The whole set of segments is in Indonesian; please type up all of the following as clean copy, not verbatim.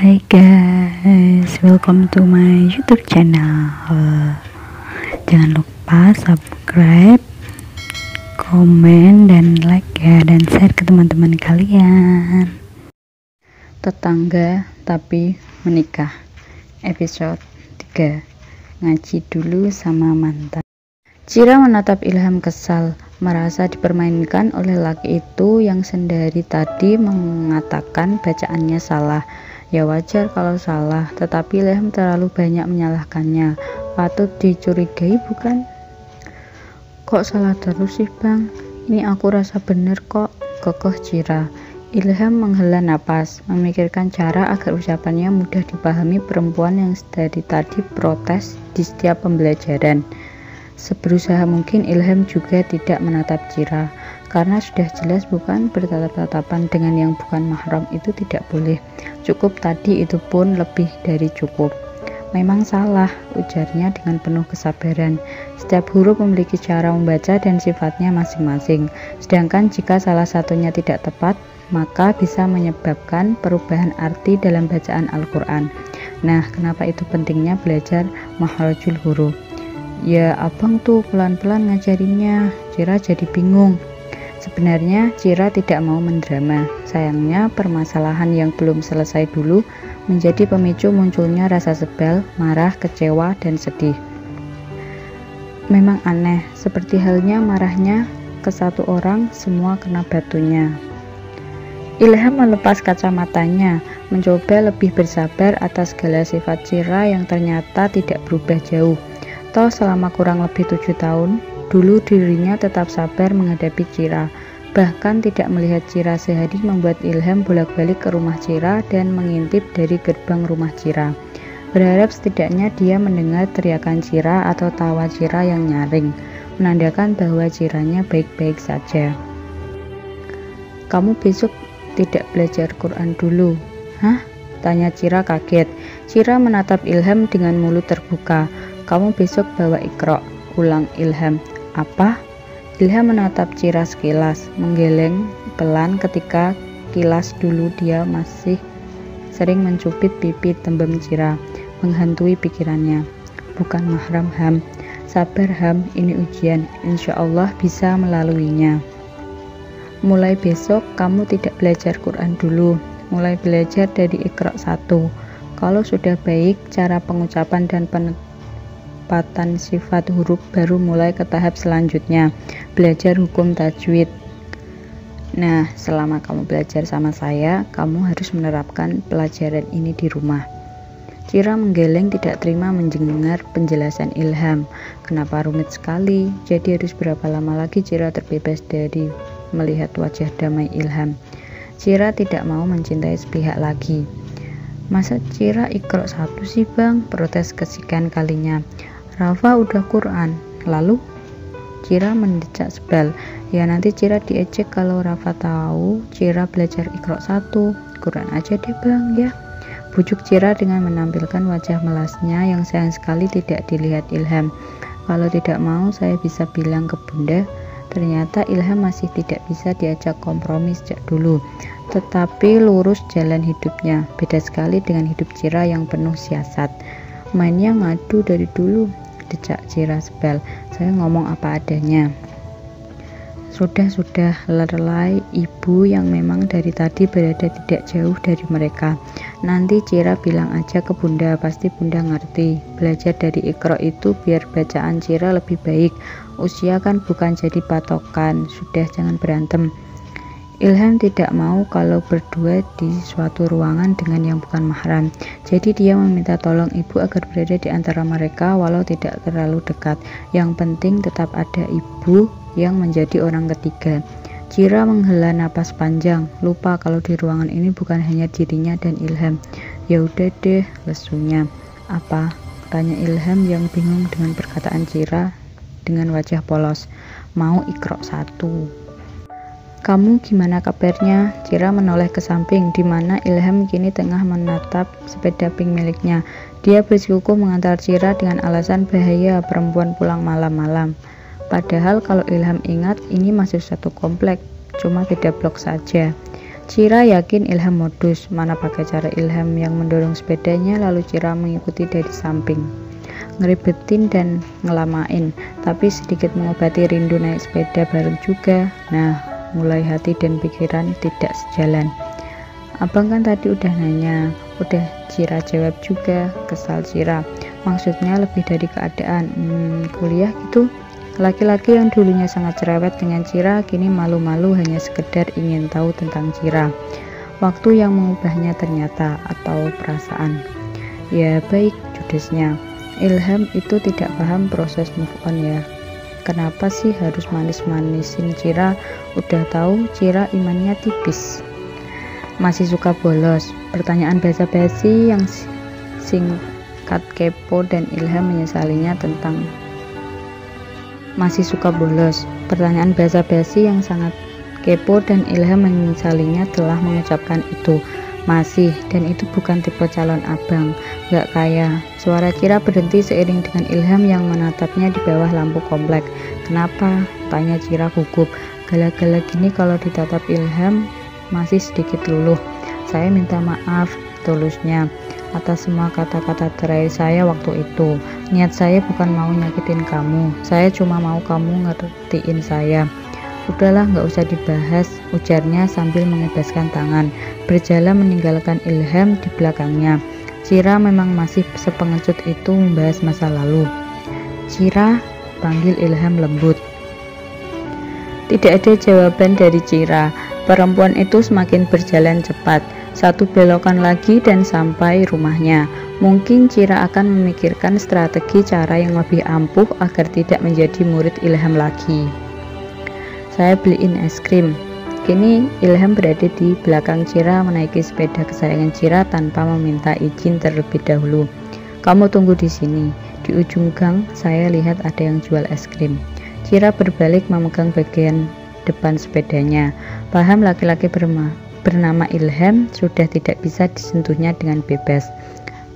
Hai guys, welcome to my YouTube channel. Jangan lupa subscribe, komen, dan like ya, dan share ke teman-teman kalian. Tetangga tapi menikah, episode 3. Ngaji dulu sama mantan. Cira menatap Ilham kesal, merasa dipermainkan oleh laki itu yang sendiri tadi mengatakan bacaannya salah. Ya wajar kalau salah, tetapi Ilham terlalu banyak menyalahkannya. Patut dicurigai bukan? Kok salah terus sih bang? Ini aku rasa bener kok, kokoh Cira. Ilham menghela napas, memikirkan cara agar ucapannya mudah dipahami perempuan yang dari tadi protes di setiap pembelajaran. Seberusaha mungkin Ilham juga tidak menatap Cira, karena sudah jelas bukan bertatap-tatapan dengan yang bukan mahram itu tidak boleh. Cukup tadi itu pun lebih dari cukup. Memang salah, ujarnya dengan penuh kesabaran. Setiap huruf memiliki cara membaca dan sifatnya masing-masing. Sedangkan jika salah satunya tidak tepat, maka bisa menyebabkan perubahan arti dalam bacaan Al-Quran. Nah, kenapa itu pentingnya belajar makhrajul huruf? Ya abang tuh pelan-pelan ngajarinnya. Cira jadi bingung. Sebenarnya Cira tidak mau mendrama. Sayangnya permasalahan yang belum selesai dulu menjadi pemicu munculnya rasa sebal, marah, kecewa, dan sedih. Memang aneh, seperti halnya marahnya ke satu orang, semua kena batunya. Ilham melepas kacamatanya, mencoba lebih bersabar atas segala sifat Cira yang ternyata tidak berubah jauh. Toh selama kurang lebih 7 tahun, dulu dirinya tetap sabar menghadapi Cira. Bahkan tidak melihat Cira sehari membuat Ilham bolak-balik ke rumah Cira dan mengintip dari gerbang rumah Cira. Berharap setidaknya dia mendengar teriakan Cira atau tawa Cira yang nyaring, menandakan bahwa Ciranya baik-baik saja. Kamu besok tidak belajar Quran dulu? Hah? Tanya Cira kaget. Cira menatap Ilham dengan mulut terbuka. Kamu besok bawa Iqra, ulang Ilham. Apa? Ilham menatap Cira sekilas, menggeleng pelan ketika kilas dulu dia masih sering mencubit pipi tembem Cira, menghantui pikirannya. Bukan mahram Ham, sabar Ham, ini ujian, insya Allah bisa melaluinya. Mulai besok kamu tidak belajar Quran dulu, mulai belajar dari Iqra 1. Kalau sudah baik cara pengucapan dan penempatan sifat huruf, baru mulai ke tahap selanjutnya, belajar hukum tajwid. Nah, selama kamu belajar sama saya, kamu harus menerapkan pelajaran ini di rumah. Cira menggeleng tidak terima mendengar penjelasan Ilham. Kenapa rumit sekali? Jadi harus berapa lama lagi Cira terbebas dari melihat wajah damai Ilham? Cira tidak mau mencintai sepihak lagi. Masa Cira Iqra 1 sih bang? Protes kesekian kalinya. Rafa udah Quran. Lalu? Cira mendecak sebal. Ya nanti Cira diejek kalau Rafa tahu Cira belajar Iqra 1. Quran aja deh bang ya. Bujuk Cira dengan menampilkan wajah melasnya yang sayang sekali tidak dilihat Ilham. Kalau tidak mau saya bisa bilang ke bunda. Ternyata Ilham masih tidak bisa diajak kompromi sejak dulu. Tetapi lurus jalan hidupnya. Beda sekali dengan hidup Cira yang penuh siasat. Mainnya ngadu dari dulu, decak Cira sebal. Saya ngomong apa adanya. Sudah, lerlai ibu yang memang dari tadi berada tidak jauh dari mereka. Nanti Cira bilang aja ke bunda, pasti bunda ngerti. Belajar dari Iqra itu biar bacaan Cira lebih baik. Usia kan bukan jadi patokan. Sudah, jangan berantem. Ilham tidak mau kalau berdua di suatu ruangan dengan yang bukan mahram. Jadi dia meminta tolong ibu agar berada di antara mereka walau tidak terlalu dekat. Yang penting tetap ada ibu yang menjadi orang ketiga. Cira menghela napas panjang, lupa kalau di ruangan ini bukan hanya dirinya dan Ilham. Ya udah deh, lesunya. Apa? Tanya Ilham yang bingung dengan perkataan Cira dengan wajah polos. Mau Iqra 1. Kamu gimana kabarnya? Cira menoleh ke samping, di mana Ilham kini tengah menatap sepeda pink miliknya. Dia bersikukuh mengantar Cira dengan alasan bahaya perempuan pulang malam-malam. Padahal kalau Ilham ingat, ini masih satu komplek, cuma beda blok saja. Cira yakin Ilham modus, mana pakai cara Ilham yang mendorong sepedanya lalu Cira mengikuti dari samping. Ngeribetin dan ngelamain, tapi sedikit mengobati rindu naik sepeda bareng juga. Nah, mulai hati dan pikiran tidak sejalan. Abang kan tadi udah nanya, udah Cira jawab juga, kesal Cira. Maksudnya lebih dari keadaan, kuliah gitu. Laki-laki yang dulunya sangat cerewet dengan Cira, kini malu-malu hanya sekedar ingin tahu tentang Cira. Waktu yang mengubahnya ternyata, atau perasaan. Ya baik, judesnya. Ilham itu tidak paham proses move on ya. Kenapa sih harus manis-manisin Cira? Udah tahu Cira imannya tipis. Masih suka bolos. Pertanyaan basa-basi yang singkat kepo dan Ilham menyesalinya tentang masih suka bolos. Pertanyaan basa-basi yang sangat kepo dan Ilham menyesalinya telah mengucapkan itu. Masih, dan itu bukan tipe calon abang, gak kaya. Suara Cira berhenti seiring dengan Ilham yang menatapnya di bawah lampu komplek. Kenapa? Tanya Cira gugup. Gala-gala gini kalau ditatap Ilham masih sedikit luluh. Saya minta maaf, tulusnya, atas semua kata-kata terakhir saya waktu itu. Niat saya bukan mau nyakitin kamu, saya cuma mau kamu ngertiin saya. Udahlah, nggak usah dibahas, ujarnya sambil mengebaskan tangan, berjalan meninggalkan Ilham di belakangnya. Cira memang masih sepengecut itu membahas masa lalu. Cira, panggil Ilham lembut. Tidak ada jawaban dari Cira. Perempuan itu semakin berjalan cepat. Satu belokan lagi dan sampai rumahnya. Mungkin Cira akan memikirkan strategi cara yang lebih ampuh agar tidak menjadi murid Ilham lagi. Saya beliin es krim. Kini Ilham berada di belakang Cira menaiki sepeda kesayangan Cira tanpa meminta izin terlebih dahulu. Kamu tunggu di sini. Di ujung gang saya lihat ada yang jual es krim. Cira berbalik memegang bagian depan sepedanya. Paham laki-laki bernama Ilham sudah tidak bisa disentuhnya dengan bebas.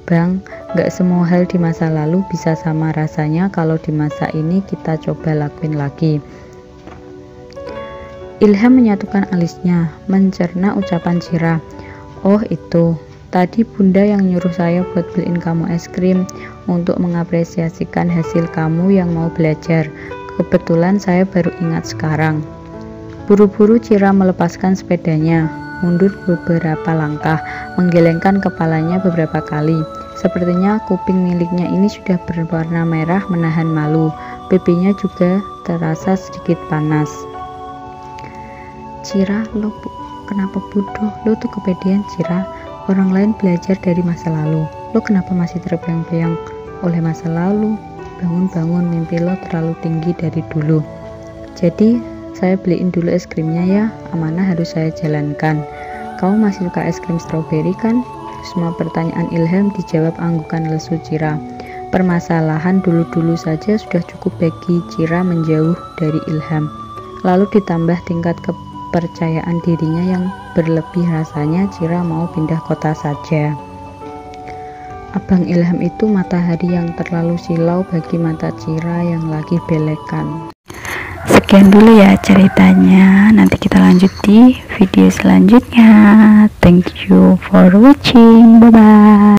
Bang, gak semua hal di masa lalu bisa sama rasanya kalau di masa ini kita coba lakuin lagi. Ilham menyatukan alisnya, mencerna ucapan Cira. Oh itu, tadi bunda yang nyuruh saya buat beliin kamu es krim untuk mengapresiasikan hasil kamu yang mau belajar. Kebetulan saya baru ingat sekarang. Buru-buru Cira melepaskan sepedanya, mundur beberapa langkah, menggelengkan kepalanya beberapa kali. Sepertinya kuping miliknya ini sudah berwarna merah menahan malu. Pipinya juga terasa sedikit panas. Cira, lo kenapa bodoh? Lo tuh kepedean, Cira. Orang lain belajar dari masa lalu. Lo kenapa masih terbayang-bayang oleh masa lalu? Bangun-bangun, mimpi lo terlalu tinggi dari dulu. Jadi saya beliin dulu es krimnya ya, amanah harus saya jalankan. Kamu masih suka es krim stroberi kan? Semua pertanyaan Ilham dijawab anggukan lesu Cira. Permasalahan dulu-dulu saja sudah cukup bagi Cira menjauh dari Ilham. Lalu ditambah tingkat kepercayaan dirinya yang berlebih, rasanya Cira mau pindah kota saja. Abang Ilham itu matahari yang terlalu silau bagi mata Cira yang lagi belekan. Sekian dulu ya ceritanya, nanti kita lanjut di video selanjutnya. Thank you for watching, bye bye.